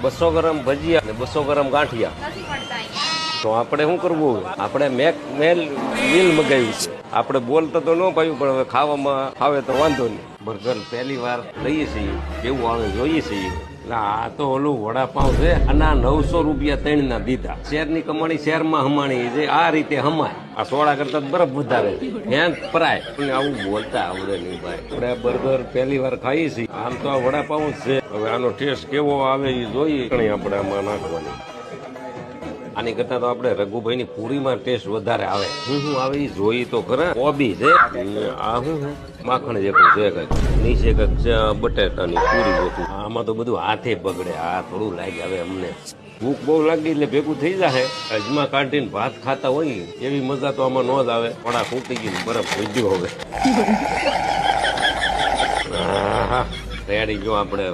200 ગ્રામ ભજીયા અને 200 ગ્રામ ગાંઠિયા. તો આપણે શું કરવું? આપણે મેલ મિલ મગાવ્યું છે. આપણે બોલતા તો ન પાયું, પણ હવે ખાવામાં આવે તો વાંધો નહીં. બર્ગર પહેલી વાર લઈએ છીએ, કેવું આવે જોઈએ છીએ. આ તો ઓલું વડાપાઉં છે, આના 900 રૂપિયા 3 ના દીધા. શહેરની કમાણી શહેરમાં હમાણી છે, આ રીતે હમાય. આ સોડા કરતા બરફ વધારે હેન પરાય. આવું બોલતા આવડે નહીં ભાઈ. આપણે બર્ગર પહેલી વાર ખાઈએ છીએ. આમ તો આ વડાપાઉં જ છે. હવે આનો ટેસ્ટ કેવો આવે એ જોઈએ. આપણે આમાં નાખવાની. આની કરતા તો આપણે રઘુભાઈની પૂરીમાં ટેસ્ટ વધારે આવે. શું આવે એ જોઈ તો ખરા. કોબી છે, આ શું છે, માખણ જેવું છે કંઈક, નીચે કંઈક બટેટાની પૂરી જેવું. આમાં તો બધું હાથે બગડે. આ થોડું લાગે હવે અમને. ભૂખ બહુ લાગી એટલે ભેગું થઈ જાય. અજમા કાઢીને ભાત ખાતા હોય એવી મજા તો આમાં ન જ આવે. પડા ફૂટી ગઈ, બરફ થઈ ગયો હવે. રેડી જો આપણે